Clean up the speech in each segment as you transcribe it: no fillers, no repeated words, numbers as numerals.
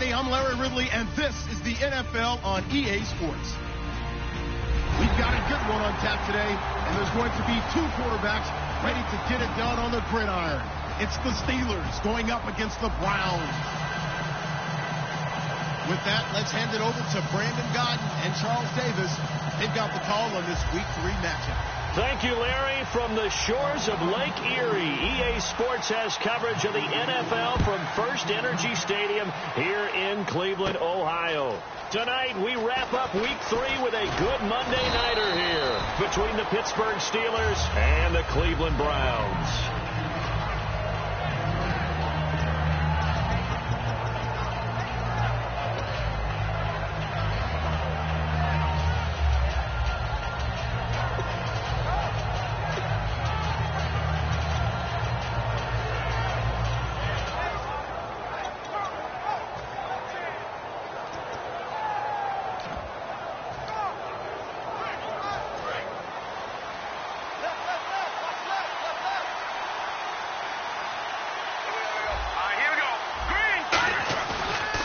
Hey, I'm Larry Ridley, and this is the NFL on EA Sports. We've got a good one on tap today, and there's going to be two quarterbacks ready to get it done on the gridiron. It's the Steelers going up against the Browns. With that, let's hand it over to Brandon Godden and Charles Davis. They've got the call on this Week 3 matchup. Thank you, Larry. From the shores of Lake Erie, EA Sports has coverage of the NFL from First Energy Stadium here in Cleveland, Ohio. Tonight, we wrap up Week 3 with a good Monday nighter here between the Pittsburgh Steelers and the Cleveland Browns.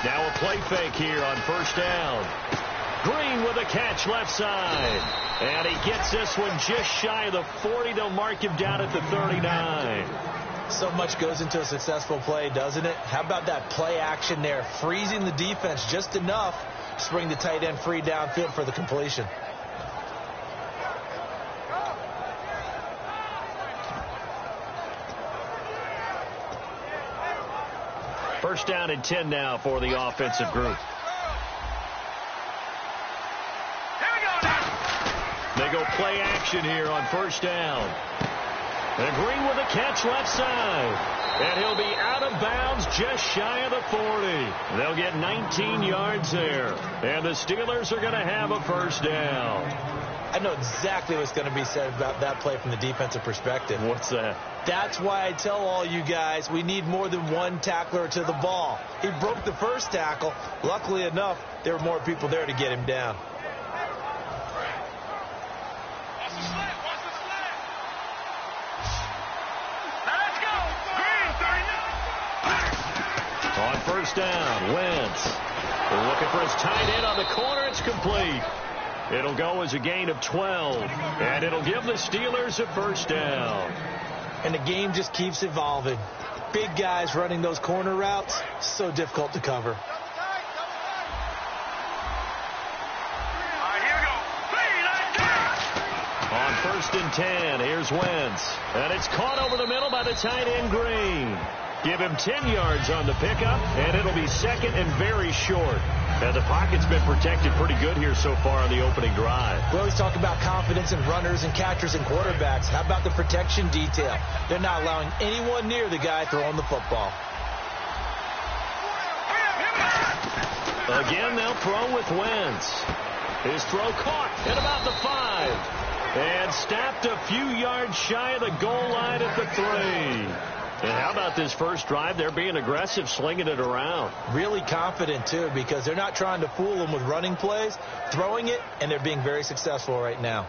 Now a play fake here on first down. Green with a catch left side. And he gets this one just shy of the 40. They'll mark him down at the 39. So much goes into a successful play, doesn't it? How about that play action there? Freezing the defense just enough to bring the tight end free downfield for the completion. First down and 10 now for the offensive group. They go play action here on first down. And Green with a catch left side. And he'll be out of bounds just shy of the 40. They'll get 19 yards there. And the Steelers are going to have a first down. I know exactly what's going to be said about that play from the defensive perspective. What's that? That's why I tell all you guys we need more than one tackler to the ball. He broke the first tackle. Luckily enough, there were more people there to get him down. On first down, Wentz. They're looking for his tight end on the corner. It's complete. It'll go as a gain of 12, and it'll give the Steelers a first down. And the game just keeps evolving. Big guys running those corner routes, so difficult to cover. On first and 10, here's Wentz. And it's caught over the middle by the tight end, Green. Give him 10 yards on the pickup, and it'll be second and very short. And the pocket's been protected pretty good here so far on the opening drive. We always talk about confidence in runners and catchers and quarterbacks. How about the protection detail? They're not allowing anyone near the guy throwing the football. Again, they'll throw with Wentz. His throw caught at about the 5. And snapped a few yards shy of the goal line at the 3. And how about this first drive? They're being aggressive, slinging it around. Really confident, too, because they're not trying to fool them with running plays, throwing it, and they're being very successful right now.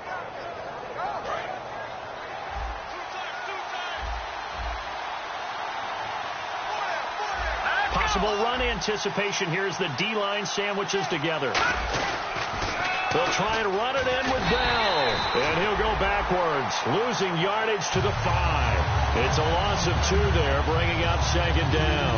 Possible run anticipation. Here's the D-line sandwiches together. They'll try and run it in with Bell. And he'll go backwards, losing yardage to the 5. It's a loss of 2 there, bringing up second down.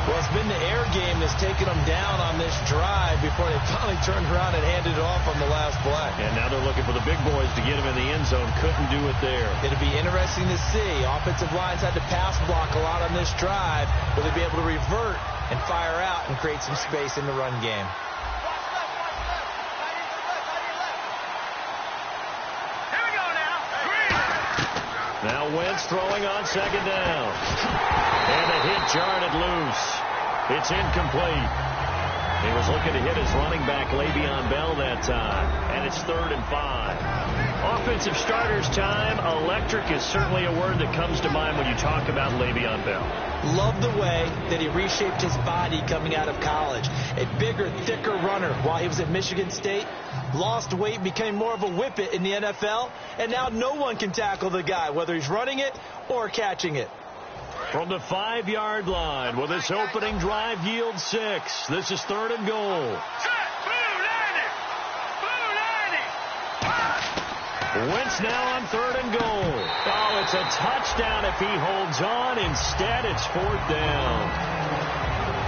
Well, it's been the air game that's taken them down on this drive before they finally turned around and handed it off on the last play. And now they're looking for the big boys to get him in the end zone. Couldn't do it there. It'll be interesting to see. Offensive lines had to pass block a lot on this drive. Will they be able to revert and fire out and create some space in the run game? Now Wentz throwing on second down. And the hit jarred it loose. It's incomplete. He was looking to hit his running back, Le'Veon Bell, that time. And it's 3rd and 5. Offensive starters time. Electric is certainly a word that comes to mind when you talk about Le'Veon Bell. Love the way that he reshaped his body coming out of college. A bigger, thicker runner while he was at Michigan State. Lost weight, became more of a whippet in the NFL. And now no one can tackle the guy, whether he's running it or catching it. From the 5-yard line, will this opening drive yield 6? This is 3rd and goal. Wentz now on 3rd and goal. Oh, it's a touchdown if he holds on. Instead, it's 4th down.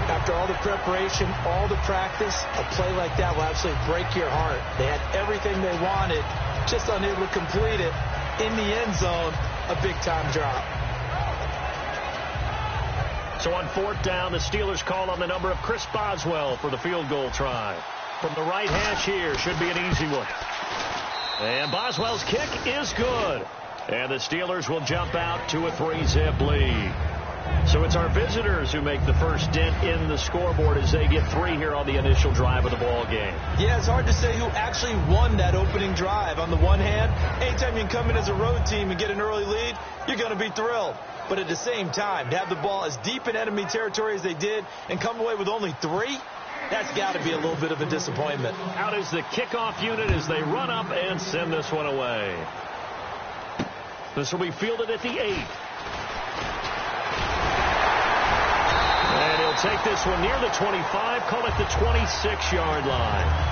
After all the preparation, all the practice, a play like that will absolutely break your heart. They had everything they wanted, just unable to complete it. In the end zone, a big-time drop. So on 4th down, the Steelers call on the number of Chris Boswell for the field goal try. From the right hash here, should be an easy one. And Boswell's kick is good. And the Steelers will jump out to a 3-zip lead. So it's our visitors who make the first dent in the scoreboard as they get 3 here on the initial drive of the ball game. Yeah, it's hard to say who actually won that opening drive. On the one hand, anytime you can come in as a road team and get an early lead, you're going to be thrilled. But at the same time, to have the ball as deep in enemy territory as they did and come away with only 3, that's got to be a little bit of a disappointment. Out is the kickoff unit as they run up and send this one away. This will be fielded at the 8. And he'll take this one near the 25, call it the 26-yard line.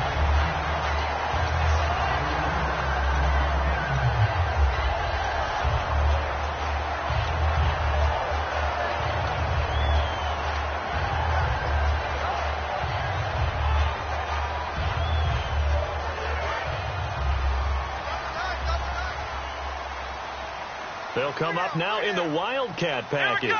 They'll come up now in the Wildcat package.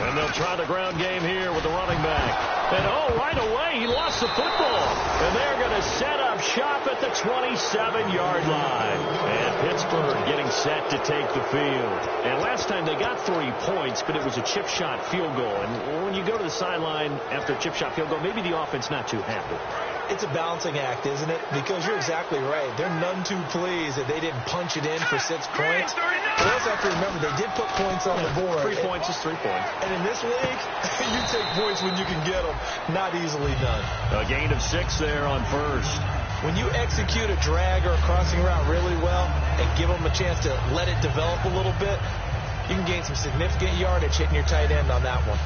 And they'll try the ground game here with the running back. And, oh, right away, he lost the football. And they're going to set up shop at the 27-yard line. And Pittsburgh getting set to take the field. And last time they got 3 points, but it was a chip shot field goal. And when you go to the sideline after a chip shot field goal, maybe the offense not too happy. It's a balancing act, isn't it? Because you're exactly right. They're none too pleased that they didn't punch it in for 6 points. But also have to remember, they did put points on the board. 3 points is 3 points. And in this league, you take points when you can get them. Not easily done. A gain of 6 there on first. When you execute a drag or a crossing route really well and give them a chance to let it develop a little bit, you can gain some significant yardage hitting your tight end on that one.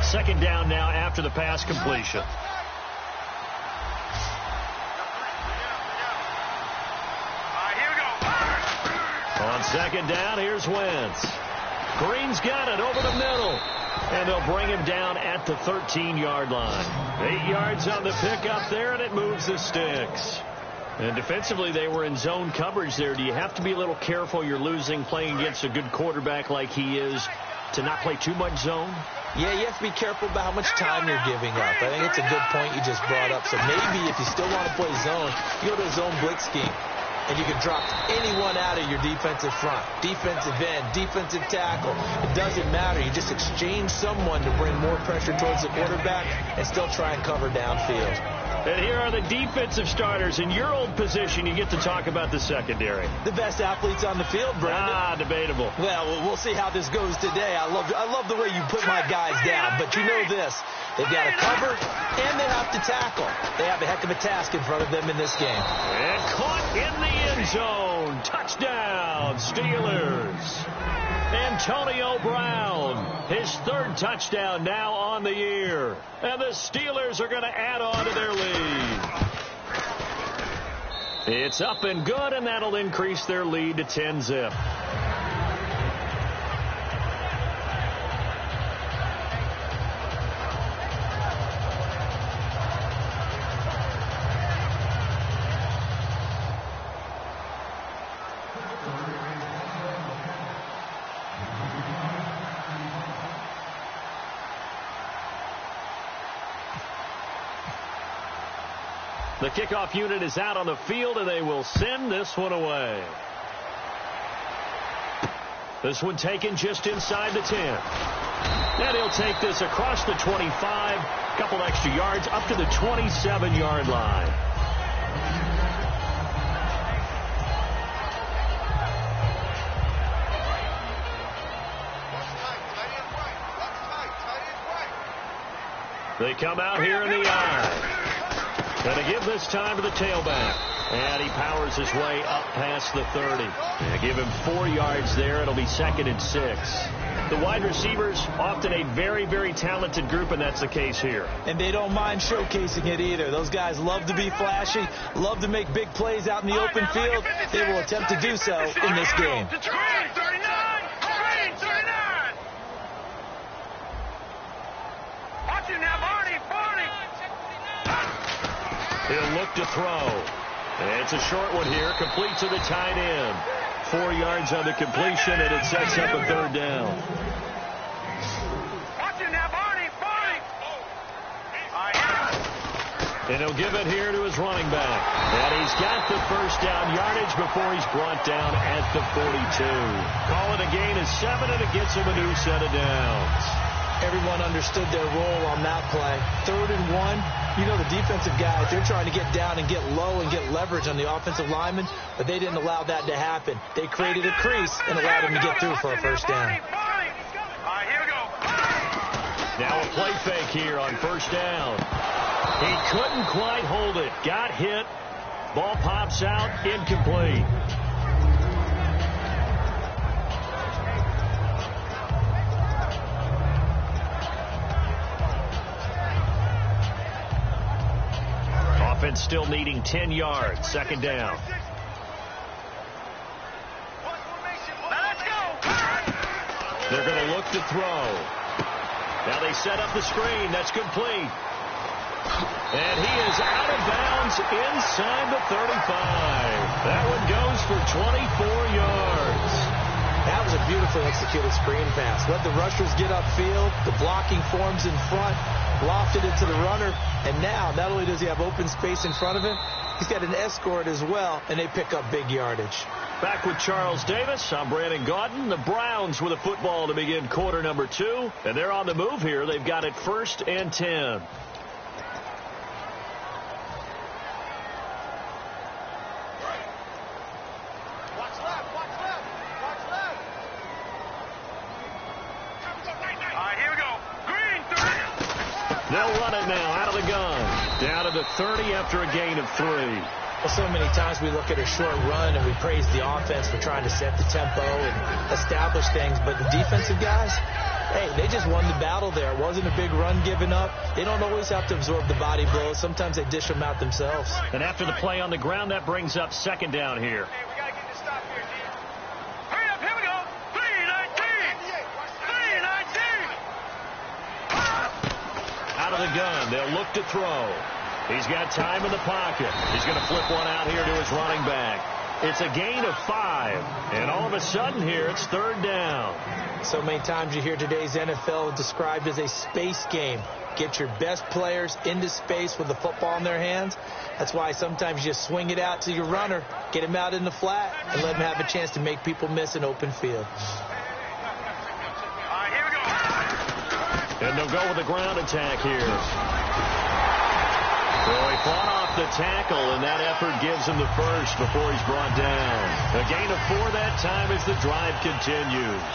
Second down now after the pass completion. On second down, here's Wentz. Green's got it over the middle. And they'll bring him down at the 13-yard line. 8 yards on the pickup there, and it moves the sticks. And defensively, they were in zone coverage there. Do you have to be a little careful? You're losing playing against a good quarterback like he is to not play too much zone? Yeah, you have to be careful about how much time you're giving up. I think it's a good point you just brought up. So maybe if you still want to play zone, you go to a zone blitz scheme. And you can drop anyone out of your defensive front. Defensive end, defensive tackle. It doesn't matter. You just exchange someone to bring more pressure towards the quarterback and still try and cover downfield. And here are the defensive starters. In your old position, you get to talk about the secondary. The best athletes on the field, Brandon. Debatable. Well, we'll see how this goes today. I love the way you put my guys down. But you know this. They've got to cover, and they have to tackle. They have a heck of a task in front of them in this game. And caught in the end zone. Touchdown, Steelers. Antonio Brown, his 3rd touchdown now on the year. And the Steelers are going to add on to their lead. It's up and good, and that'll increase their lead to 10-zip. The kickoff unit is out on the field, and they will send this one away. This one taken just inside the 10. And he'll take this across the 25, a couple extra yards, up to the 27-yard line. They come out here in the eye. Going to give this time to the tailback. And he powers his way up past the 30. They give him 4 yards there. It'll be 2nd and 6. The wide receivers, often a very, very talented group, and that's the case here. And they don't mind showcasing it either. Those guys love to be flashy, love to make big plays out in the open field. They will attempt to do so in this game. He'll look to throw. It's a short one here, complete to the tight end. 4 yards on the completion, and it sets up a 3rd down. And he'll give it here to his running back. And he's got the 1st down yardage before he's brought down at the 42. Call it a gain of 7, and it gets him a new set of downs. Everyone understood their role on that play. 3rd and 1. You know, the defensive guys, they're trying to get down and get low and get leverage on the offensive lineman, but they didn't allow that to happen. They created a crease and allowed him to get through for a 1st down. Now a play fake here on 1st down. He couldn't quite hold it. Got hit. Ball pops out. Incomplete. Offense still needing 10 yards. 2nd down. They're going to look to throw. Now they set up the screen. That's complete. And he is out of bounds inside the 35. That one goes for 24 yards. That was a beautifully executed screen pass. Let the rushers get upfield. The blocking forms in front. Lofted it to the runner. And now, not only does he have open space in front of him, he's got an escort as well, and they pick up big yardage. Back with Charles Davis. I'm Brandon Gaudin. The Browns with a football to begin quarter number 2. And they're on the move here. They've got it 1st and 10. They'll run it now out of the gun. Down to the 30 after a gain of 3. Well, so many times we look at a short run and we praise the offense for trying to set the tempo and establish things. But the defensive guys, hey, they just won the battle there. It wasn't a big run given up. They don't always have to absorb the body blows. Sometimes they dish them out themselves. And after the play on the ground, that brings up 2nd down here. Hey, we got to get this stop here, D. Hurry up, here we go. 3-19. Out of the gun, they'll look to throw. He's got time in the pocket. He's going to flip one out here to his running back. It's a gain of 5. And all of a sudden here, it's 3rd down. So many times you hear today's NFL described as a space game. Get your best players into space with the football in their hands. That's why sometimes you just swing it out to your runner, get him out in the flat, and let him have a chance to make people miss an open field. All right, here we go. And they'll go with the ground attack here. So he fought off the tackle, and that effort gives him the 1st before he's brought down. A gain of 4 that time as the drive continues.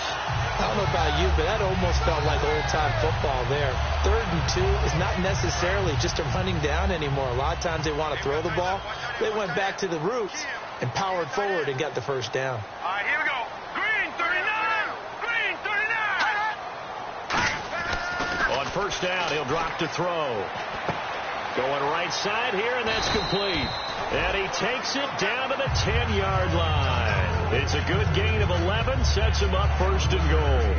I don't know about you, but that almost felt like old-time football there. 3rd and 2 is not necessarily just a running down anymore. A lot of times they want to throw the ball. They went back to the roots and powered forward and got the 1st down. All right, here we go. Green 39. Green 39. On 1st down, he'll drop to throw. Going right side here, and that's complete. And he takes it down to the 10-yard line. It's a good gain of 11, sets him up 1st and goal.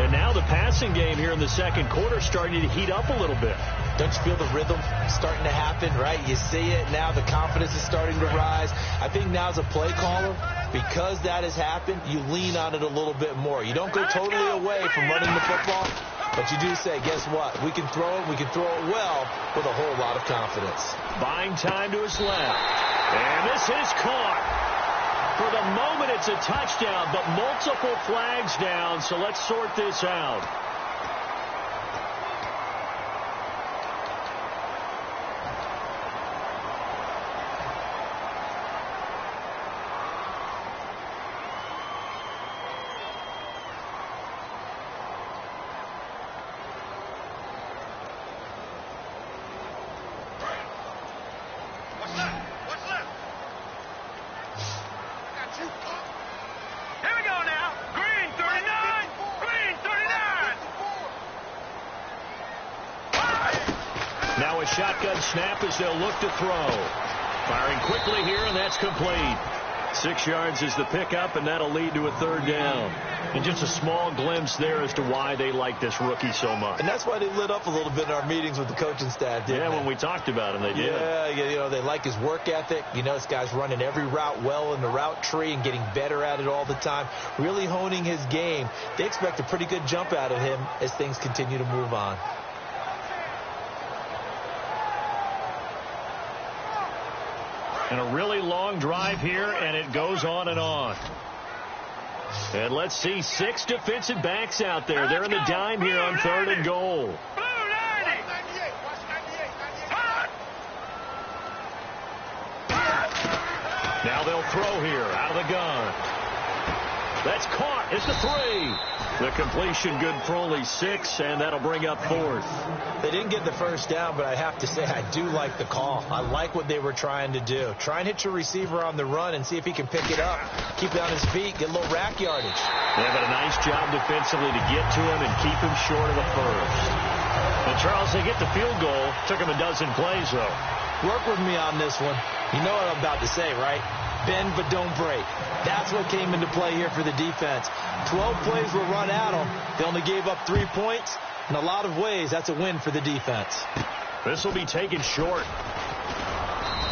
And now the passing game here in the 2nd quarter starting to heat up a little bit. Don't you feel the rhythm starting to happen, right? You see it now. The confidence is starting to rise. I think now as a play caller, because that has happened, you lean on it a little bit more. You don't go totally away from running the football, but you do say, guess what? We can throw it. We can throw it well with a whole lot of confidence. Buying time to his left. And this is caught. For the moment, it's a touchdown, but multiple flags down, so let's sort this out. a shotgun snap as they'll look to throw. Firing quickly here, and that's complete. 6 yards is the pickup, and that'll lead to a 3rd down. And just a small glimpse there as to why they like this rookie so much. And that's why they lit up a little bit in our meetings with the coaching staff, didn't they? When we talked about him, they did. Yeah, they like his work ethic. This guy's running every route well in the route tree and getting better at it all the time, really honing his game. They expect a pretty good jump out of him as things continue to move on. And a really long drive here, and it goes on and on. And let's see, 6 defensive backs out there. They're in the dime here on 3rd and goal. Now they'll throw here out of the gun. That's caught. It's the 3. The completion good for only 6, and that'll bring up 4th. They didn't get the first down, but I have to say I do like the call. I like what they were trying to do. Try and hit your receiver on the run and see if he can pick it up, keep it on his feet, get a little rack yardage. They have a nice job defensively to get to him and keep him short of the first. And Charles, they get the field goal. Took him a dozen plays, though. Work with me on this one. You know what I'm about to say, right? Bend but don't break. That's what came into play here for the defense. 12 plays were run at them. They only gave up 3 points. In a lot of ways, that's a win for the defense. This will be taken short.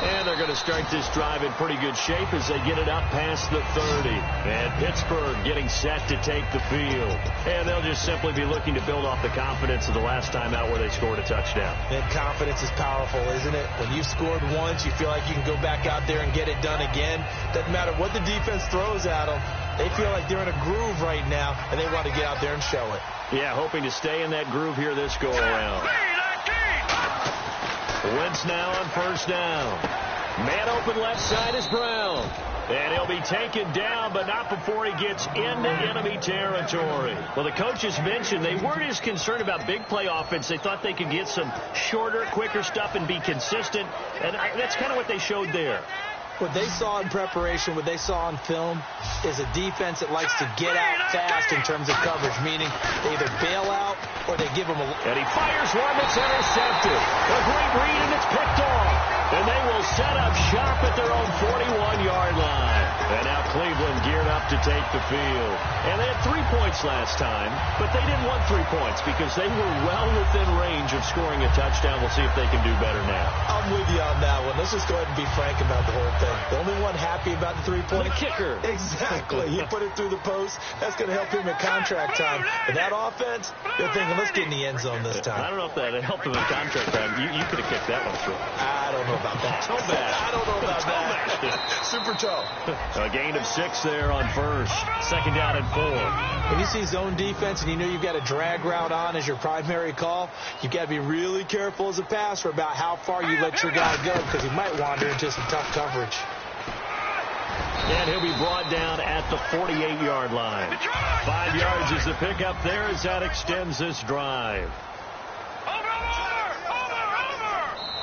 And they're going to start this drive in pretty good shape as they get it up past the 30. And Pittsburgh getting set to take the field. And they'll just simply be looking to build off the confidence of the last time out where they scored a touchdown. And confidence is powerful, isn't it? When you've scored once, you feel like you can go back out there and get it done again. Doesn't matter what the defense throws at them. They feel like they're in a groove right now, and they want to get out there and show it. Yeah, hoping to stay in that groove here this go-around. Wentz now on 1st down. Man open left side is Brown. And he'll be taken down, but not before he gets into enemy territory. Well, the coaches mentioned they weren't as concerned about big play offense. They thought they could get some shorter, quicker stuff and be consistent. And that's kind of what they showed there. What they saw in preparation, what they saw on film, is a defense that likes to get out fast in terms of coverage, meaning they either bail out or they give them a... And he fires one that's intercepted. A great read, and it's picked off. And they will set up shop at their own 41-yard line. And now Cleveland geared up to take the field. And they had 3 points last time, but they didn't want 3 points because they were well within range of scoring a touchdown. We'll see if they can do better now. I'm with you on that one. Let's just go ahead and be frank about the whole thing. The only one happy about the 3-point... The kicker. Exactly. You put it through the post. That's going to help him in contract time. But that offense, they're thinking, let's get in the end zone this time. I don't know if that helped him in contract time. You could have kicked that one through. I don't know about that. Toe bash. I don't know about that. Super toe. A gain of 6 there on 1st. 2nd down and 4. When you see zone defense and you know you've got a drag route on as your primary call, you've got to be really careful as a passer about how far you let your guy go because he might wander into some tough coverage. And he'll be brought down at the 48-yard line. 5 yards is the pickup there as that extends this drive.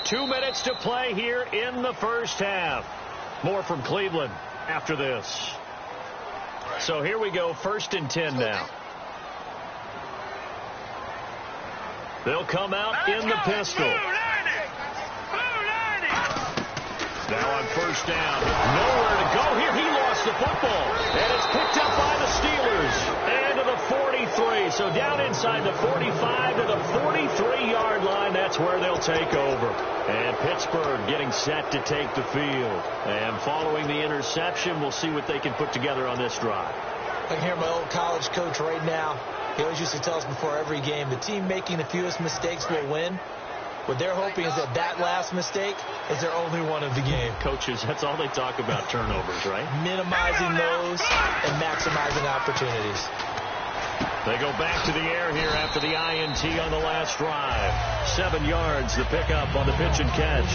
2 minutes to play here in the first half. More from Cleveland after this. So here we go, 1st and 10 now. They'll come out in the pistol. Now on 1st down. Nowhere to go here. He lost the football. And it's picked up by the Steelers. And to the 43. So down inside the 45 to the 43-yard line. That's where they'll take over. And Pittsburgh getting set to take the field. And following the interception, we'll see what they can put together on this drive. I can hear my old college coach right now. He always used to tell us before every game, the team making the fewest mistakes will win. What they're hoping is that that last mistake is their only one of the game. Coaches, that's all they talk about, turnovers, right? Minimizing those and maximizing opportunities. They go back to the air here after the INT on the last drive. 7 yards, the pickup on the pitch and catch.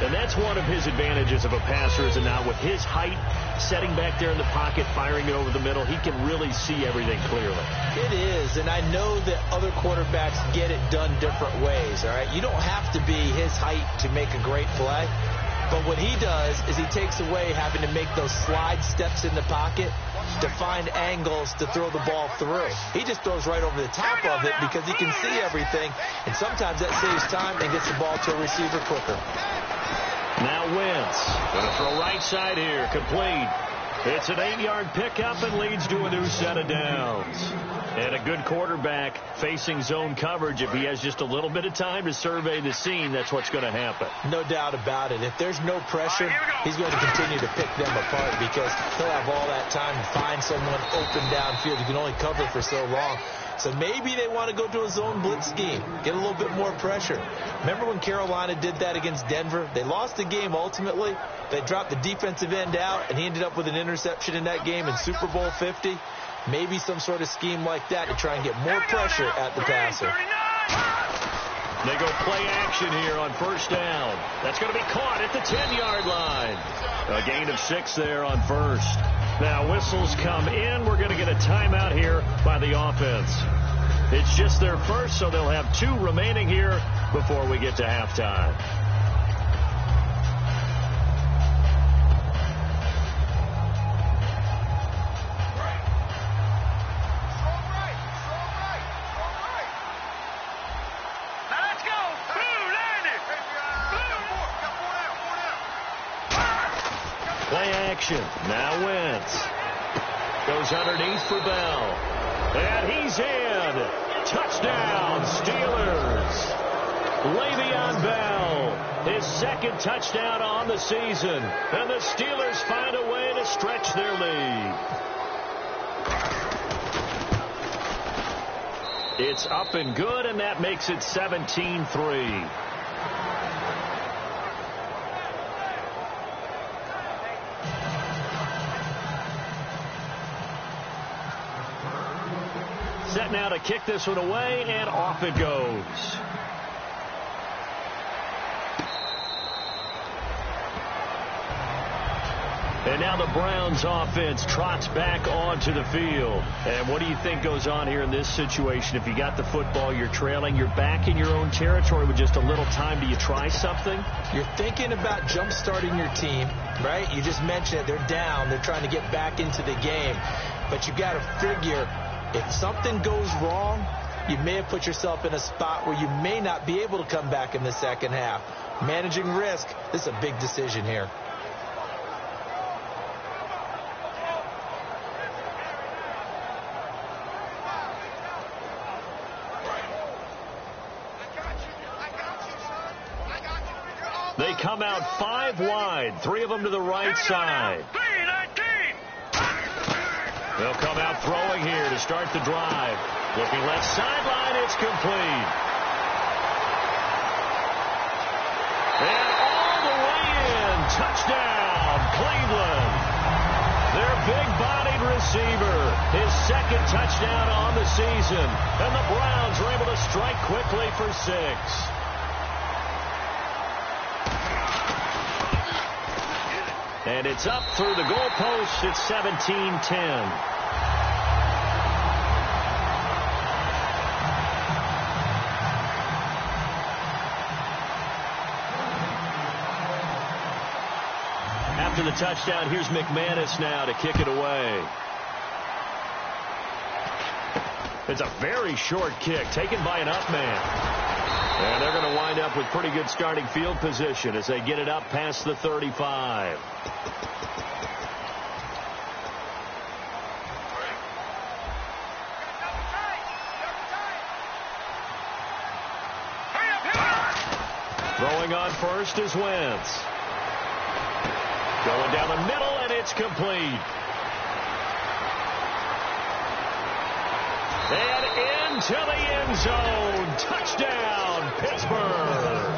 And that's one of his advantages of a passer, is now with his height, setting back there in the pocket, firing it over the middle, he can really see everything clearly. It is, and I know that other quarterbacks get it done different ways, all right? You don't have to be his height to make a great play. But what he does is he takes away having to make those slide steps in the pocket to find angles to throw the ball through. He just throws right over the top of it because he can see everything, and sometimes that saves time and gets the ball to a receiver quicker. Now Wentz going to throw right side here, complete. It's an 8-yard pickup and leads to a new set of downs. And a good quarterback facing zone coverage, if he has just a little bit of time to survey the scene, that's what's going to happen. No doubt about it. If there's no pressure, he's going to continue to pick them apart because he'll have all that time to find someone open downfield. You can only cover for so long. So maybe they want to go to a zone blitz scheme, get a little bit more pressure. Remember when Carolina did that against Denver? They lost the game ultimately. They dropped the defensive end out, and he ended up with an interception in that game in Super Bowl 50. Maybe some sort of scheme like that to try and get more pressure at the passer. They go play action here on first down. That's going to be caught at the 10-yard line. A gain of 6 there on first. Now whistles come in. We're going to get a timeout here by the offense. It's just their first, so they'll have 2 remaining here before we get to halftime. Play action. Now Wentz. Goes underneath for Bell. And he's in. Touchdown, Steelers. Le'Veon Bell. His second touchdown on the season. And the Steelers find a way to stretch their lead. It's up and good, and that makes it 17-3. Set now to kick this one away, and off it goes. And now the Browns offense trots back onto the field. And what do you think goes on here in this situation? If you got the football, you're trailing, you're back in your own territory with just a little time. Do you try something? You're thinking about jump-starting your team, right? You just mentioned it. They're down. They're trying to get back into the game. But you got to figure, if something goes wrong, you may have put yourself in a spot where you may not be able to come back in the second half. Managing risk, this is a big decision here. They come out 5 wide, 3 of them to the right side. They'll come out throwing here to start the drive. Looking left sideline, it's complete. And all the way in, touchdown, Cleveland. Their big-bodied receiver, his second touchdown on the season. And the Browns are able to strike quickly for 6. And it's up through the goalposts. It's 17-10. After the touchdown, here's McManus now to kick it away. It's a very short kick taken by an up man. And they're going to wind up with pretty good starting field position as they get it up past the 35. Throwing on first is Wentz. Going down the middle, and it's complete. And into the end zone. Touchdown, Pittsburgh.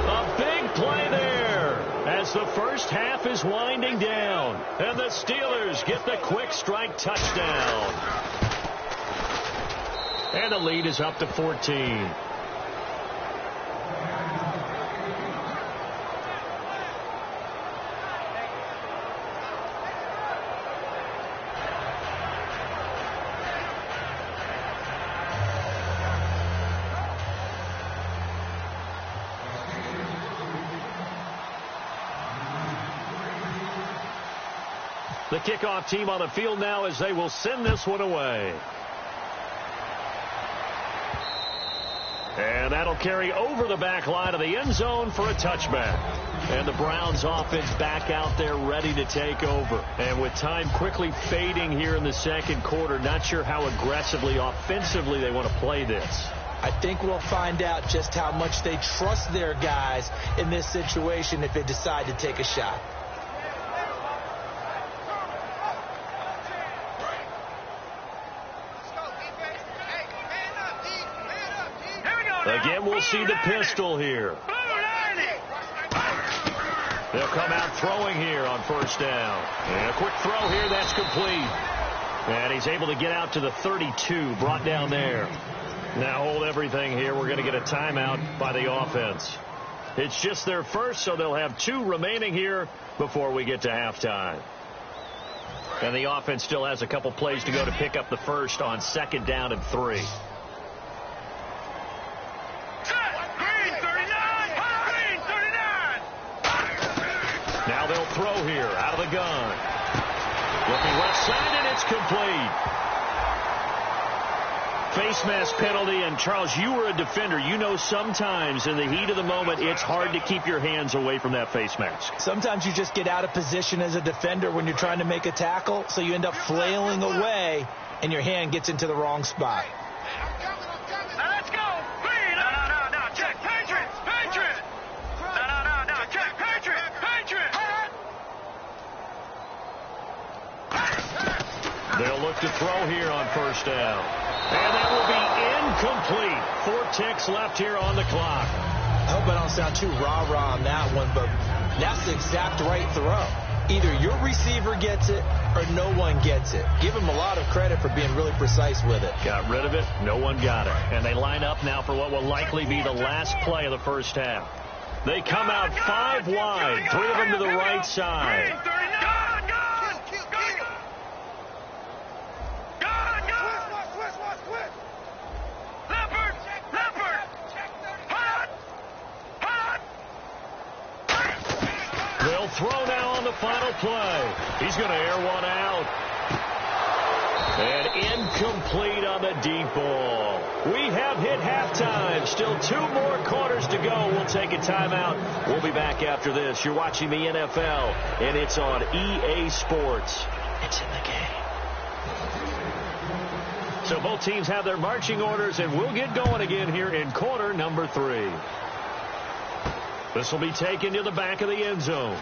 A big play there as the first half is winding down. And the Steelers get the quick strike touchdown. And the lead is up to 14. The kickoff team on the field now as they will send this one away. And that'll carry over the back line of the end zone for a touchback. And the Browns offense back out there ready to take over. And with time quickly fading here in the second quarter, not sure how aggressively, offensively they want to play this. I think we'll find out just how much they trust their guys in this situation if they decide to take a shot. Again, we'll see the pistol here. They'll come out throwing here on first down. And a quick throw here, that's complete. And he's able to get out to the 32, brought down there. Now hold everything here. We're going to get a timeout by the offense. It's just their first, so they'll have 2 remaining here before we get to halftime. And the offense still has a couple plays to go to pick up the first on 2nd down and 3. Now they'll throw here out of the gun. Looking left side, and it's complete. Face mask penalty, and Charles, you were a defender. You know sometimes in the heat of the moment, it's hard to keep your hands away from that face mask. Sometimes you just get out of position as a defender when you're trying to make a tackle, so you end up flailing away, and your hand gets into the wrong spot. Now let's go. Green. No. Check. Patriots. No. Check. Patriots. They'll look to throw here on first down. And that will be incomplete. 4 ticks left here on the clock. I hope I don't sound too rah-rah on that one, but that's the exact right throw. Either your receiver gets it or no one gets it. Give him a lot of credit for being really precise with it. Got rid of it. No one got it. And they line up now for what will likely be the last play of the first half. They come out 5 wide, 3 of them to the right side. They'll throw now on the final play. He's going to air one out. And incomplete on the deep ball. We have hit halftime. Still 2 more quarters to go. We'll take a timeout. We'll be back after this. You're watching the NFL, and it's on EA Sports. It's in the game. So both teams have their marching orders, and we'll get going again here in quarter number 3. This will be taken to the back of the end zone.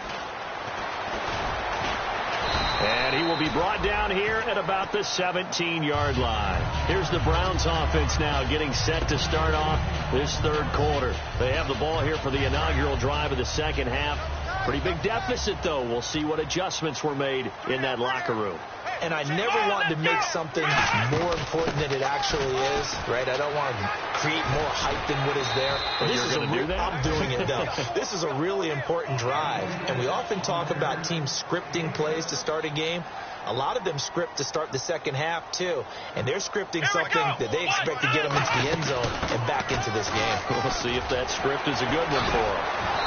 And he will be brought down here at about the 17-yard line. Here's the Browns offense now getting set to start off this third quarter. They have the ball here for the inaugural drive of the second half. Pretty big deficit, though. We'll see what adjustments were made in that locker room. And I never want to make something more important than it actually is, right? I don't want to create more hype than what is there. But you're going to do that? I'm doing it, though. This is a really important drive. And we often talk about teams scripting plays to start a game. A lot of them script to start the second half, too. And they're scripting something that they expect to get them into the end zone and back into this game. We'll see if that script is a good one for them.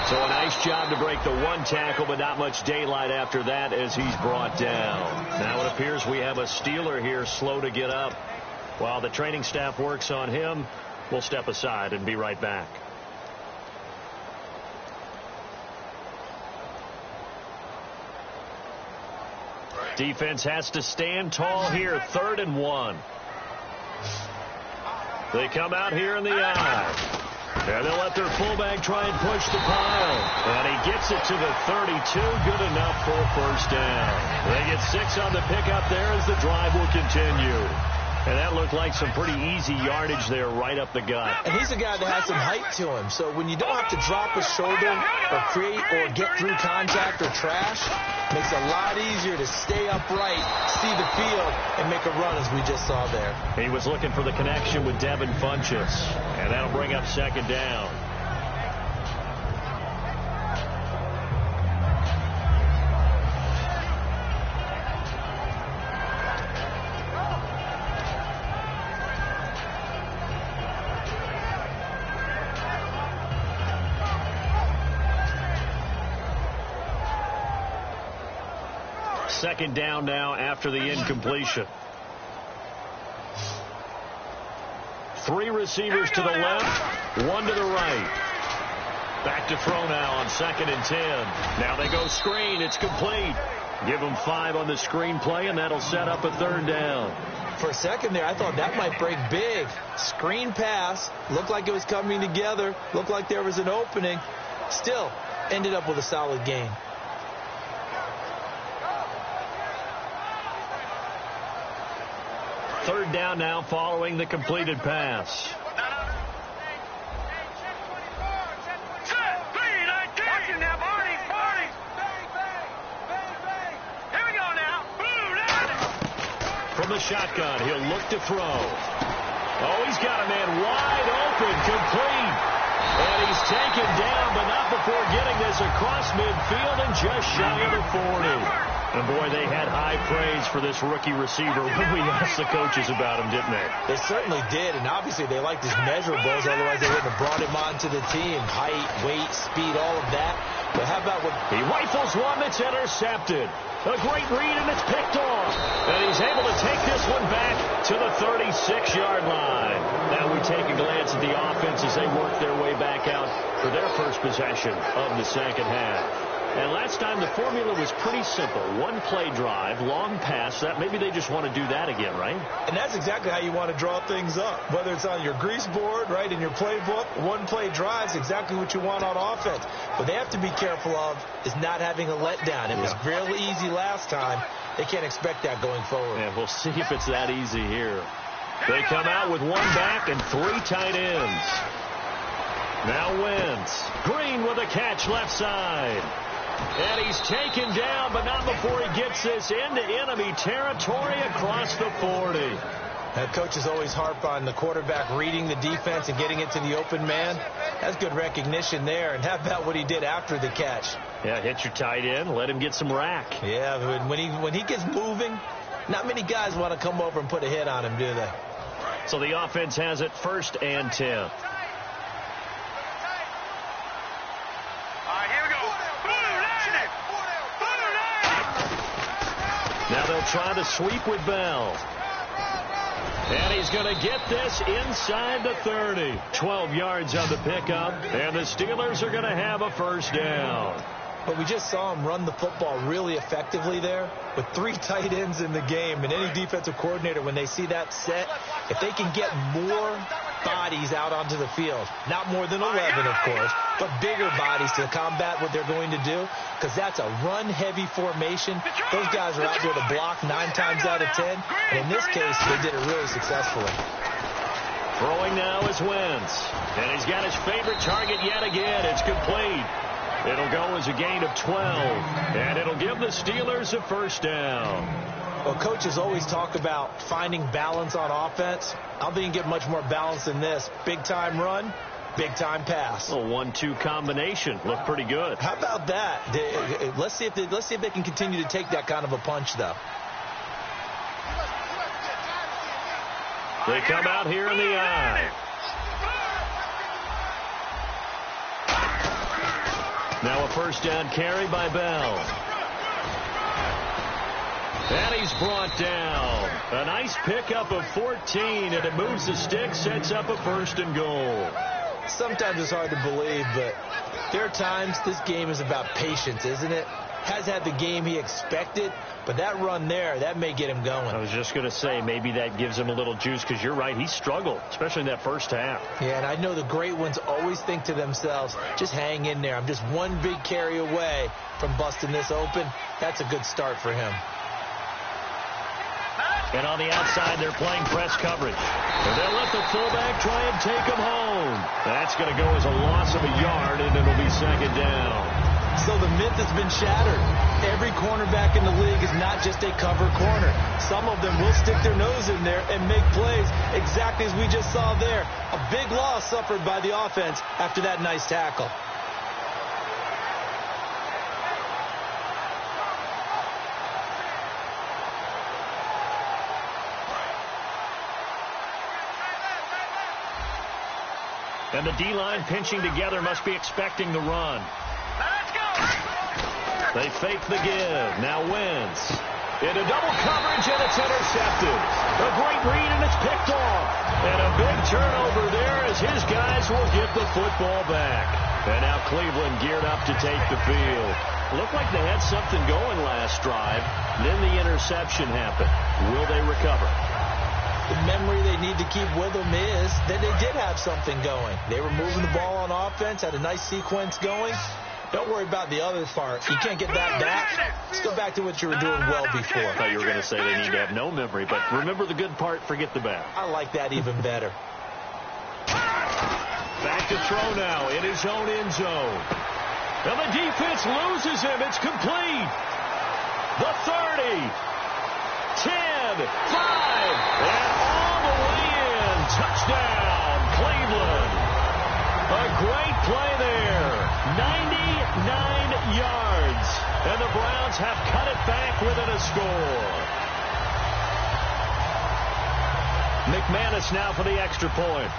So a nice job to break the 1 tackle, but not much daylight after that as he's brought down. Now it appears we have a Steeler here slow to get up. While the training staff works on him, we'll step aside and be right back. Defense has to stand tall here, 3rd and 1. They come out here in the eye. And they'll let their fullback try and push the pile. And he gets it to the 32. Good enough for a first down. They get 6 on the pickup there as the drive will continue. And that looked like some pretty easy yardage there right up the gut. And he's a guy that has some height to him. So when you don't have to drop a shoulder or create or get through contact or trash, makes it a lot easier to stay upright, see the field, and make a run as we just saw there. He was looking for the connection with Devin Funchess. And that'll bring up 2nd down. second down now after the incompletion. 3 receivers to the left, 1 to the right. Back to throw now on 2nd and 10. Now they go screen. It's complete. Give them 5 on the screen play, and that'll set up a 3rd down. For a second there, I thought that might break big. Screen pass. Looked like it was coming together. Looked like there was an opening. Still ended up with a solid gain. Third down now following the completed pass. From the shotgun, he'll look to throw. Oh, he's got a man wide open, complete. And he's taken down, but not before getting this across midfield and just shy of the 40. And, boy, they had high praise for this rookie receiver when we asked the coaches about him, didn't they? They certainly did, and obviously they liked his measurables. Otherwise, they wouldn't have brought him onto the team. Height, weight, speed, all of that. But how about what... He rifles one that's intercepted. A great read, and it's picked off. And he's able to take this one back to the 36-yard line. Now we take a glance at the offense as they work their way back out for their first possession of the second half. And last time the formula was pretty simple. 1 play drive, long pass. That maybe they just want to do that again, right? And that's exactly how you want to draw things up. Whether it's on your grease board, right, in your playbook, 1 play drive is exactly what you want on offense. What they have to be careful of is not having a letdown. It was real easy last time. They can't expect that going forward. And we'll see if it's that easy here. They come out with 1 back and 3 tight ends. Now Wentz. Green with a catch left side. And he's taken down, but not before he gets this into enemy territory across the 40. Coaches always harp on the quarterback reading the defense and getting it to the open man. That's good recognition there. And how about what he did after the catch? Yeah, hit your tight end, let him get some rack. Yeah, but when he gets moving, not many guys want to come over and put a hit on him, do they? So the offense has it 1st and 10. Now they'll try to sweep with Bell. And he's going to get this inside the 30. 12 yards on the pickup. And the Steelers are going to have a 1st down. But we just saw him run the football really effectively there with 3 tight ends in the game. And any defensive coordinator, when they see that set, if they can get more bodies out onto the field, not more than 11, of course, but bigger bodies to combat what they're going to do, because that's a run-heavy formation. Those guys are out there to block 9 times out of 10, and in this case, they did it really successfully. Throwing now is Wentz, and he's got his favorite target yet again. It's complete. It'll go as a gain of 12, and it'll give the Steelers a 1st down. Well, coaches always talk about finding balance on offense. I don't think you can get much more balance than this. Big-time run, big-time pass. A 1-2 combination. Looked pretty good. How about that? Let's see if they can continue to take that kind of a punch, though. They come out here in the eye. Now a 1st down carry by Bell. And he's brought down. A nice pickup of 14, and it moves the stick, sets up a 1st and goal. Sometimes it's hard to believe, but there are times this game is about patience, isn't it? Has had the game he expected, but that run there, that may get him going. I was just going to say, maybe that gives him a little juice, because you're right, he struggled, especially in that 1st half. Yeah, and I know the great ones always think to themselves, just hang in there. I'm just 1 big carry away from busting this open. That's a good start for him. And on the outside, they're playing press coverage. And they'll let the fullback try and take him home. That's going to go as a loss of a yard, and it'll be 2nd down. So the myth has been shattered. Every cornerback in the league is not just a cover corner. Some of them will stick their nose in there and make plays exactly as we just saw there. A big loss suffered by the offense after that nice tackle. And the D-line pinching together must be expecting the run. Let's go. They fake the give. Now Wentz. Into double coverage, and it's intercepted. A great read, and it's picked off. And a big turnover there as his guys will get the football back. And now Cleveland geared up to take the field. Looked like they had something going last drive. Then the interception happened. Will they recover? The memory they need to keep with them is that they did have something going. They were moving the ball on offense, had a nice sequence going. Don't worry about the other part. You can't get that back. Let's go back to what you were doing well before. I thought you were going to say they need to have no memory, but remember the good part, forget the bad. I like that even better. Back to throw now in his own end zone. And the defense loses him. It's complete. The 30, 10, 5, and all the way in. Touchdown, Cleveland. A great play there. 99 yards. And the Browns have cut it back within a score. McManus now for the extra point.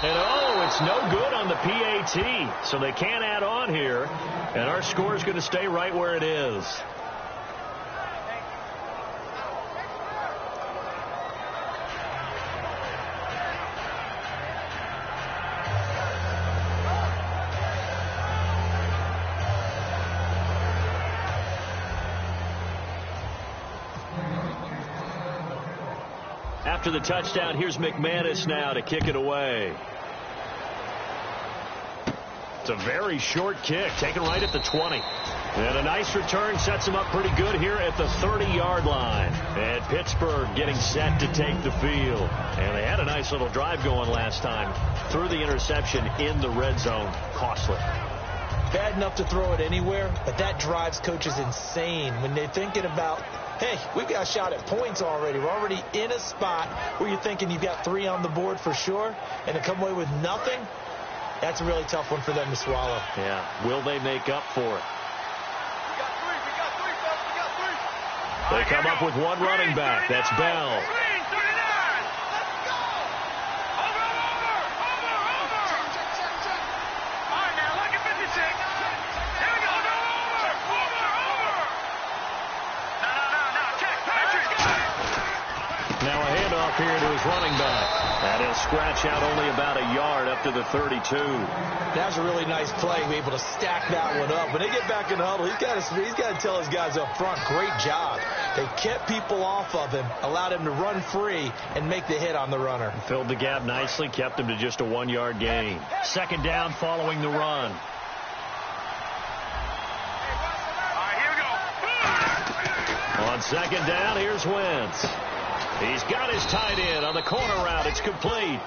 And oh, it's no good on the PAT. So they can't add on here. And our score is going to stay right where it is. After the touchdown, here's McManus now to kick it away. It's a very short kick, taken right at the 20. And a nice return sets him up pretty good here at the 30-yard line. And Pittsburgh getting set to take the field. And they had a nice little drive going last time. Threw the interception in the red zone. Costly. Bad enough to throw it anywhere, but that drives coaches insane when they're thinking about, hey, we got a shot at points already. We're already in a spot where you're thinking you've got 3 on the board for sure, and to come away with nothing, that's a really tough one for them to swallow. Yeah. Will they make up for it? We got three, folks. We got 3. They come up with one running back. That's Bell. Green, 39. Let's go. Over. All right, now look at 56. Here we go. Over. No. Check. Patrick. Now a handoff here to his running back. And he'll scratch out only about a yard up to the 32. That was a really nice play. Be able to stack that one up. When they get back in the huddle, he's got to tell his guys up front, great job. They kept people off of him, allowed him to run free, and make the hit on the runner. Filled the gap nicely, kept him to just a 1-yard gain. Second down following the run. All right, here we go. On second down, here's Wentz. He's got his tight end on the corner route. It's complete.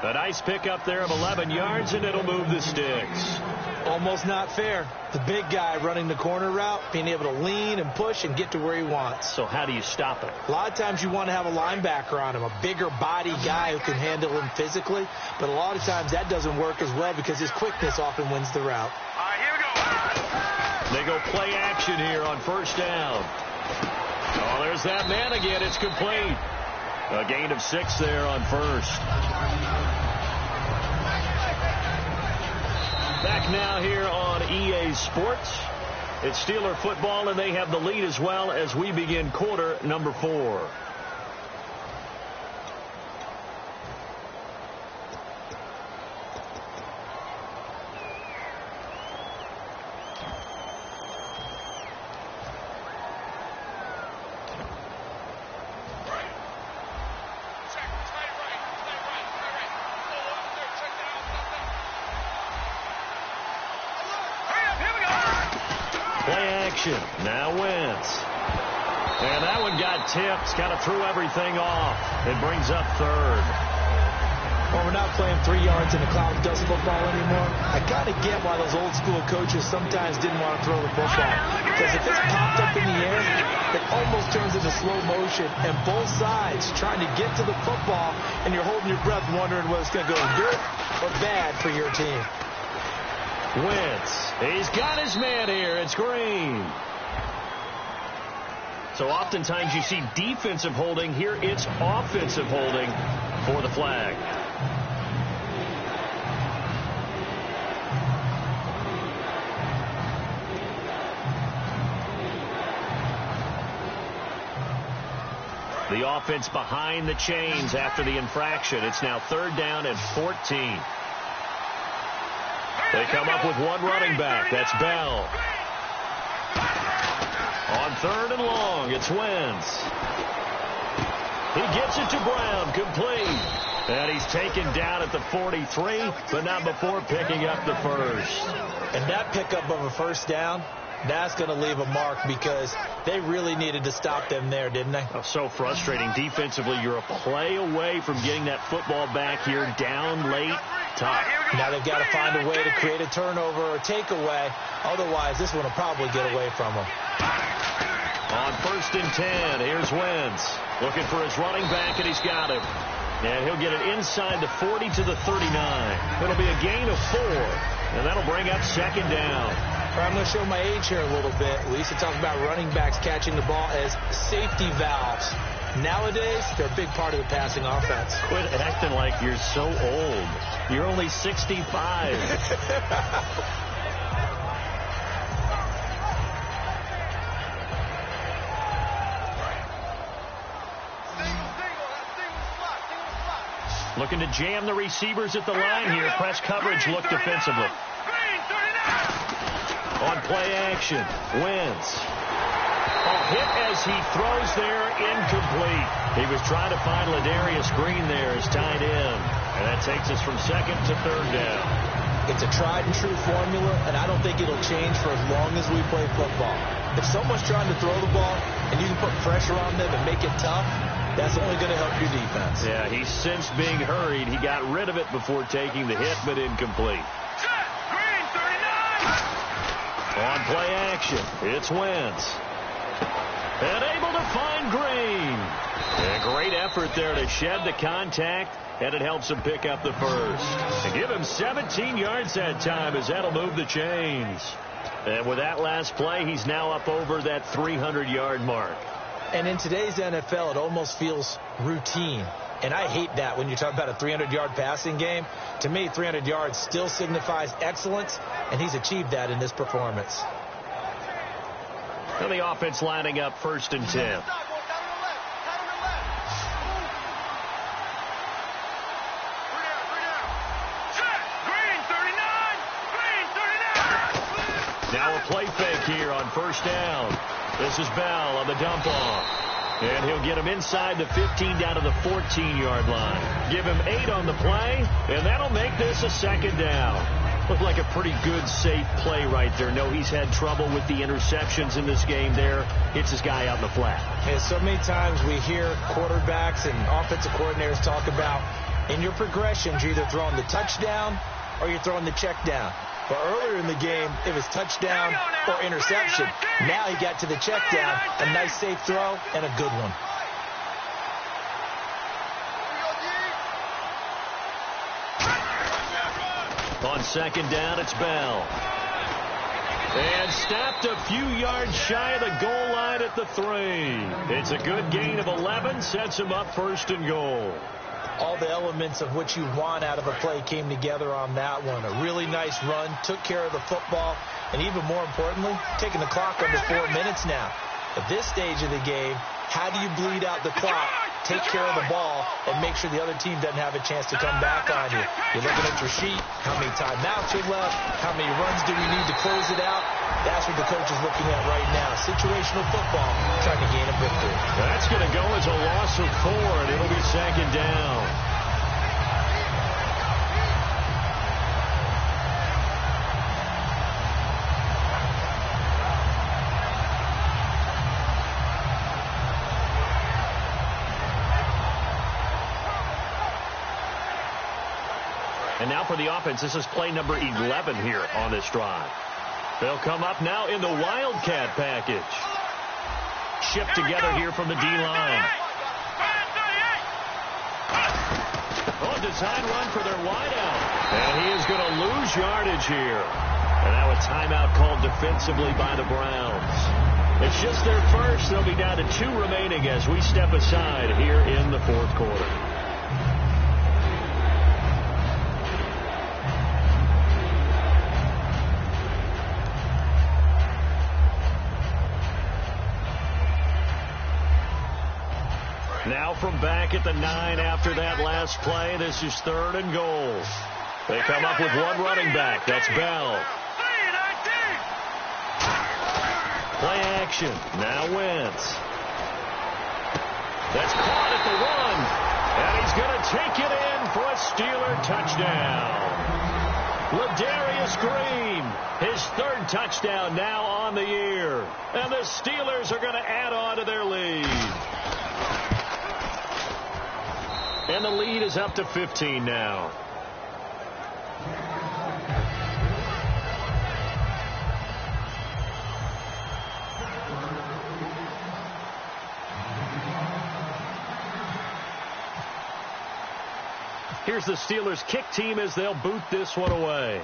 A nice pickup there of 11 yards, and it'll move the sticks. Almost not fair. The big guy running the corner route, being able to lean and push and get to where he wants. So how do you stop it? A lot of times you want to have a linebacker on him, a bigger body guy who can handle him physically. But a lot of times that doesn't work as well because his quickness often wins the route. All right, here we go. They go play action here on first down. Oh, there's that man again. It's complete. A gain of 6 there on first. Back now here on EA Sports. It's Steeler football, and they have the lead as well as we begin quarter number 4. Now Wentz. And that one got tipped. Kind of threw everything off. It brings up third. Well, we're not playing 3 yards in the cloud of dust football anymore. I kind of get why those old school coaches sometimes didn't want to throw the football. Because if it's popped up in the air, it almost turns into slow motion. And both sides trying to get to the football, and you're holding your breath wondering whether it's going to go good or bad for your team. Wentz. He's got his man here. It's Green. So oftentimes you see defensive holding. Here it's offensive holding for the flag. The offense behind the chains after the infraction. It's now 3rd down and 14. They come up with one running back. That's Bell. On 3rd and long, it's Wentz. He gets it to Brown, complete. And he's taken down at the 43, but not before picking up the first. And that pickup of a first down, that's going to leave a mark because they really needed to stop them there, didn't they? Oh, so frustrating. Defensively, you're a play away from getting that football back here, down late, tough. Now they've got to find a way to create a turnover or takeaway. Otherwise, this one will probably get away from them. On 1st and 10, here's Wentz. Looking for his running back, and he's got him. And he'll get it inside the 40 to the 39. It'll be a gain of 4, and that'll bring up 2nd down. I'm going to show my age here a little bit. We used to talk about running backs catching the ball as safety valves. Nowadays, they're a big part of the passing offense. Quit acting like you're so old. You're only 65. Looking to jam the receivers at the line here. Press coverage look defensively. On play action, Wentz. Hit as he throws there, incomplete. He was trying to find Ladarius Green there as tight end. And that takes us from 2nd to 3rd down. It's a tried and true formula, and I don't think it'll change for as long as we play football. If someone's trying to throw the ball and you can put pressure on them and make it tough, that's only going to help your defense. Yeah, he's since being hurried. He got rid of it before taking the hit, but incomplete. Green, 39! On play action, it's Wentz. And able to find Green. A great effort there to shed the contact, and it helps him pick up the first. And give him 17 yards that time as that'll move the chains. And with that last play, he's now up over that 300-yard mark. And in today's NFL, it almost feels routine. And I hate that when you talk about a 300-yard passing game. To me, 300 yards still signifies excellence, and he's achieved that in this performance. And the offense lining up 1st and 10. Now a play fake here on 1st down. This is Bell on the dump off. And he'll get him inside the 15 down to the 14-yard line. Give him 8 on the play, and that'll make this a 2nd down. Looked like a pretty good, safe play right there. No, he's had trouble with the interceptions in this game there. Hits his guy out in the flat. And so many times we hear quarterbacks and offensive coordinators talk about in your progressions, you're either throwing the touchdown or you're throwing the check down. But earlier in the game, it was touchdown or interception. Now he got to the check down, a nice safe throw, and a good one. On 2nd down, it's Bell. And snapped a few yards shy of the goal line at the 3. It's a good gain of 11, sets him up 1st and goal. All the elements of what you want out of a play came together on that one. A really nice run, took care of the football, and even more importantly, taking the clock under 4 minutes now. At this stage of the game, how do you bleed out the clock, take care of the ball, and make sure the other team doesn't have a chance to come back on you? You're looking at your sheet, how many timeouts are left, how many runs do we need to close it out? That's what the coach is looking at right now. Situational football, trying to gain a victory. That's going to go as a loss of 4, and it'll be 2nd down. And now for the offense, this is play number 11 here on this drive. They'll come up now in the Wildcat package. Shipped together here from the D-line. Oh, design run for their wideout. And he is going to lose yardage here. And now a timeout called defensively by the Browns. It's just their first. They'll be down to 2 remaining as we step aside here in the 4th quarter. Now from back at the 9 after that last play, this is 3rd and goal. They come up with one running back. That's Bell. Play action. Now Wentz. That's caught at the 1. And he's going to take it in for a Steeler touchdown. Ladarius Green, his 3rd touchdown now on the year. And the Steelers are going to add on to their lead. And the lead is up to 15 now. Here's the Steelers kick team as they'll boot this one away.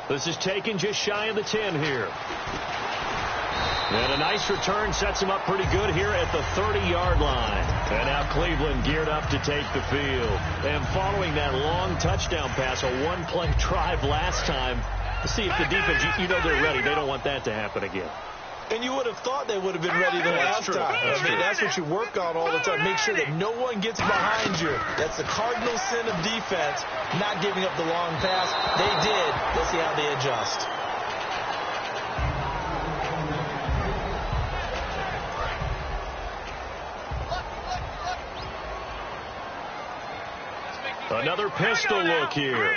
This is taken just shy of the 10 here. And a nice return sets him up pretty good here at the 30-yard line. And now Cleveland geared up to take the field. And following that long touchdown pass, a one-play drive last time, to see if the defense, you know they're ready. They don't want that to happen again. And you would have thought they would have been ready the last time. I mean, that's what you work on all the time. Make sure that no one gets behind you. That's the cardinal sin of defense, not giving up the long pass. They did. Let's see how they adjust. Another pistol look here.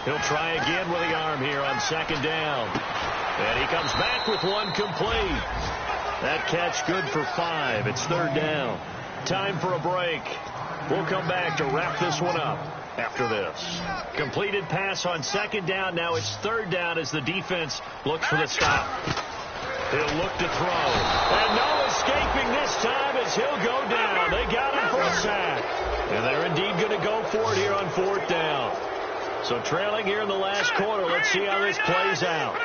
He'll try again with the arm here on 2nd down. And he comes back with one complete. That catch good for 5. It's 3rd down. Time for a break. We'll come back to wrap this one up after this. Completed pass on 2nd down. Now it's 3rd down as the defense looks for the stop. He'll look to throw. And no escaping this time as he'll go down. They got him for a sack. And they're indeed going to go for it here on 4th down. So trailing here in the last quarter. Let's see how this plays out.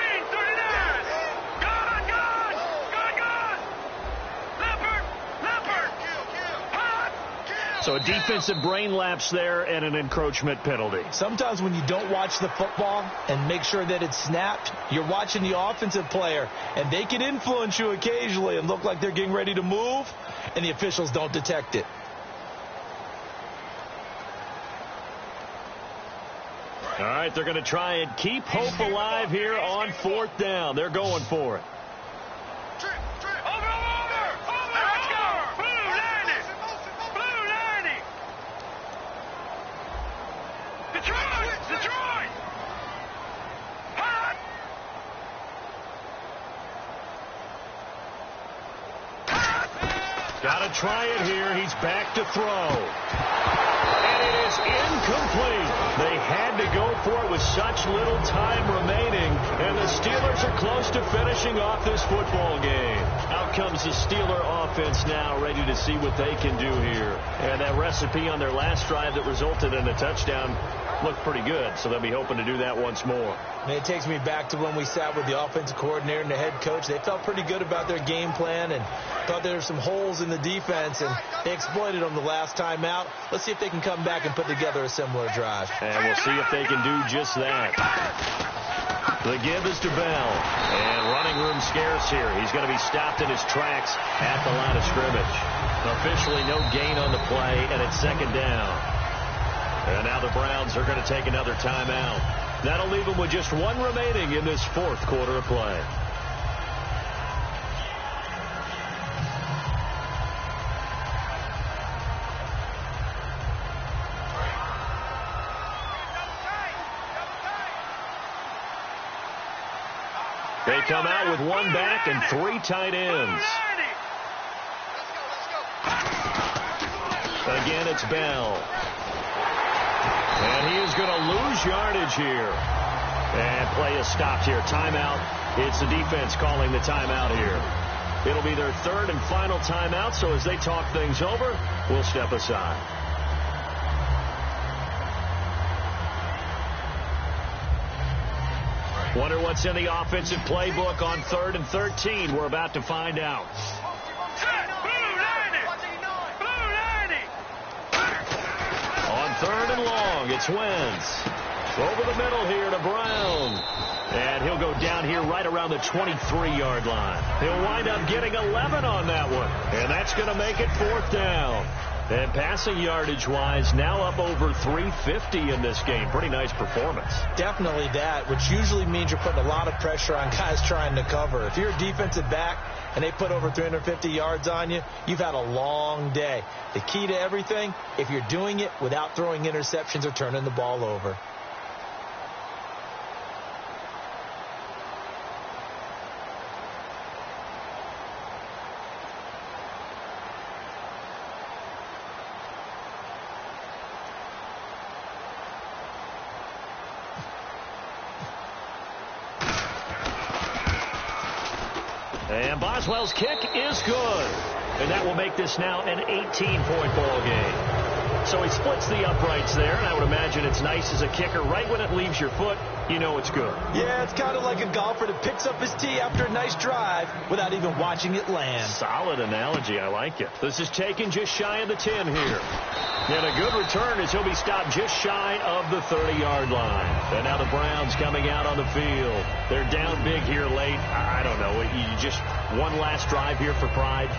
So a defensive brain lapse there and an encroachment penalty. Sometimes when you don't watch the football and make sure that it's snapped, you're watching the offensive player, and they can influence you occasionally and look like they're getting ready to move, and the officials don't detect it. All right, they're going to try and keep hope alive here on 4th down. They're going for it. Got to try it here. He's back to throw. And it is incomplete. They had to go for it with such little time remaining. And the Steelers are close to finishing off this football game. Out comes the Steeler offense now, ready to see what they can do here. And that recipe on their last drive that resulted in a touchdown looked pretty good. So they'll be hoping to do that once more. And it takes me back to when we sat with the offensive coordinator and the head coach. They felt pretty good about their game plan and thought there were some holes in the defense, and they exploited them the last time out. Let's see if they can come back and put together a similar drive. And we'll see if they can do just that. The give is to Bell. And running room scarce here. He's going to be stopped in his tracks at the line of scrimmage. Officially no gain on the play, and it's 2nd down. And now the Browns are going to take another timeout. That'll leave them with just one remaining in this 4th quarter of play. They come out with one back and 3 tight ends. Again, it's Bell. And he is going to lose yardage here. And play is stopped here. Timeout. It's the defense calling the timeout here. It'll be their 3rd and final timeout, so as they talk things over, we'll step aside. Wonder what's in the offensive playbook on 3rd and 13. We're about to find out. On 3rd and long, it's Wentz. Over the middle here to Brown. And he'll go down here right around the 23-yard line. He'll wind up getting 11 on that one. And that's going to make it 4th down. And passing yardage-wise, now up over 350 in this game. Pretty nice performance. Definitely that, which usually means you're putting a lot of pressure on guys trying to cover. If you're a defensive back and they put over 350 yards on you, you've had a long day. The key to everything, if you're doing it without throwing interceptions or turning the ball over. And Boswell's kick is good. And that will make this now an 18-point ball game. So he splits the uprights there, and I would imagine it's nice as a kicker. Right when it leaves your foot, you know it's good. Yeah, it's kind of like a golfer that picks up his tee after a nice drive without even watching it land. Solid analogy. I like it. This is taken just shy of the 10 here. And a good return as he'll be stopped just shy of the 30-yard line. And now the Browns coming out on the field. They're down big here late. I don't know. You just one last drive here for pride.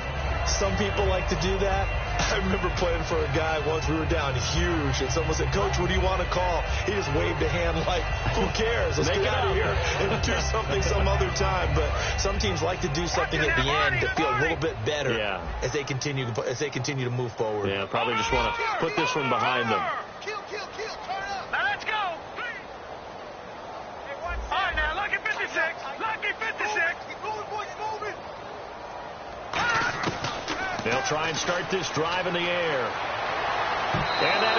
Some people like to do that. I remember playing for a guy once. We were down huge, and someone said, "Coach, what do you want to call?" He just waved a hand like, "Who cares? Let's get out of here and do something some other time." But some teams like to do something at the end to feel a little bit better as they continue to move forward. Yeah, probably just want to put this one behind them. Kill, turn up. Now let's go. All right, now, lucky 56. Lucky 56. Keep moving, boys, moving. They'll try and start this drive in the air. And that